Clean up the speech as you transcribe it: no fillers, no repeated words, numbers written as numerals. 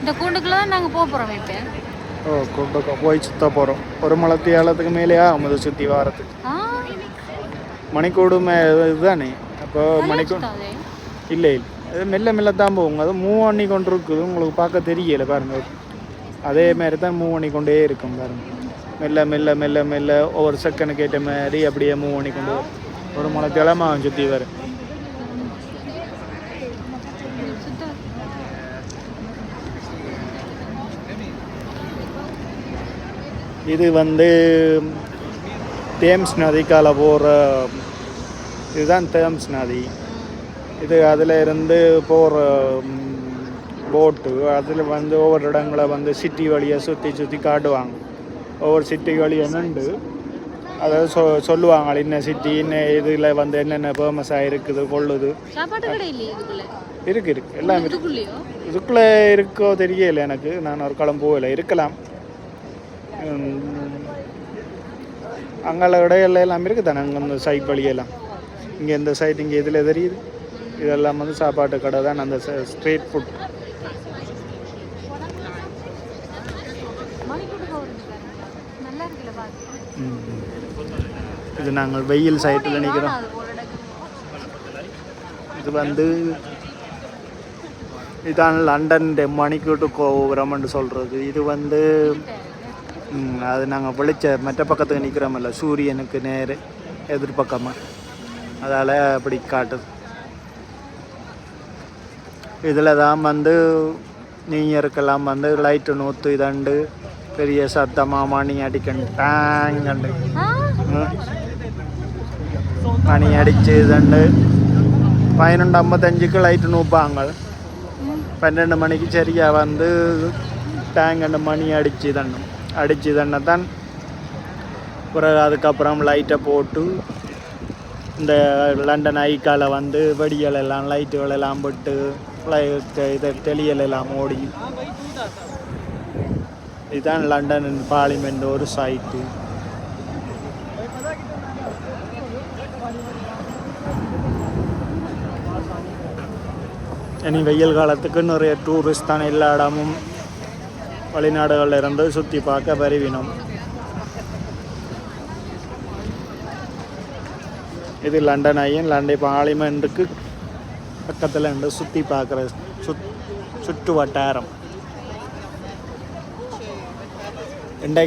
இந்த கூண்டுக்குள்ள தான் நாங்கள் போக போகிறோம் இப்போ. ஓ கூண்டுக்கு போய் சுற்ற போகிறோம். ஒரு மலத்தி ஏழத்துக்கு மேலேயா முத சுற்றி வாரத்துக்கு மணிக்கூடு இதுதானே. அப்போ மணிக்கூடு இல்லை இல்லை, அது மெல்ல மெல்ல தான் போகும். அது மூவ் பண்ணி கொண்டு இருக்குது, உங்களுக்கு பார்க்க தெரியல பாருங்க. அதே மாதிரி தான் மூவ் பண்ணி கொண்டே இருக்கும் பாருங்க. மெல்ல மெல்ல மெல்ல மெல்ல ஒவ்வொரு செகண்டுக்கு ஏற்ற மாதிரி அப்படியே மூவ் பண்ணி கொண்டு வரும். ஒரு மலத்தியாலமா சுற்றி வரும். இது வந்து தேம்ஸ் நதிக்கால போகிற இதுதான் தேம்ஸ் நதி. இது அதில் இருந்து போகிற போட்டு. அதில் வந்து ஒவ்வொரு இடங்களை வந்து சிட்டி வழியாக சுற்றி சுற்றி காட்டுவாங்க. ஒவ்வொரு சிட்டி வழி என்னண்டு அதாவது சொல்லுவாங்க இன்ன சிட்டி இன்ன இதில் வந்து என்னென்ன ஃபேமஸாக இருக்குது கொள்ளுது. இருக்கு எல்லாம் இருக்கு. இதுக்குள்ளே இருக்கோ தெரியல எனக்கு, நான் ஒரு காலம் போகலை. இருக்கலாம், அங்கே இடையில எல்லாம் இருக்குது தானே. அங்கே இந்த சைட் வழியெல்லாம் இங்கே இந்த சைட் இங்கே இதில் தெரியுது. இதெல்லாம் வந்து சாப்பாட்டு கடை தான், அந்த ஸ்ட்ரீட் ஃபுட். இது நாங்கள் வெயில் சைட்டில் நிற்கிறோம். இது வந்து இதுதான் லண்டன் மணிக்கூட்டு கோபுரம்னு சொல்கிறது. இது வந்து அது நாங்கள் வெளிச்ச மற்ற பக்கத்துக்கு நிற்கிறோமில்ல, சூரியனுக்கு நேர் எதிர்பக்கமாக, அதால் அப்படி காட்டுது. இதில் தான் வந்து நீங்களுக்கெல்லாம் வந்து லைட்டு நூற்று இதண்டு பெரிய சத்தமாக மணி அடிக்கணும். டேங்கண்டு மணி அடித்து இதண்டு 11:55க்கு லைட்டு நூப்பாங்க. 12 மணிக்கு சரியாக வந்து டேங்கண்டு மணி அடித்து தண்ணத்தான் பிறகு அதுக்கப்புறம் லைட்டை போட்டு இந்த லண்டன் ஐக்கால வந்து வெடிகள் எல்லாம் லைட்டுகள் எல்லாம் போட்டு இதை தெளியல் எல்லாம் ஓடி. இதுதான் லண்டன் பார்லிமெண்ட் ஒரு சைட்டு. இனி வெயில் காலத்துக்கு நிறைய டூரிஸ்ட் தான் எல்லா இடமும் வெளிநாடுகளில் இருந்து சுற்றி பார்க்க வருவினோம். இது லண்டன் ஐயன் லண்டன் பார்லிமெண்ட்டுக்கு பக்கத்தில் இருந்து சுற்றி பார்க்குற சுற்று வட்டாரம்.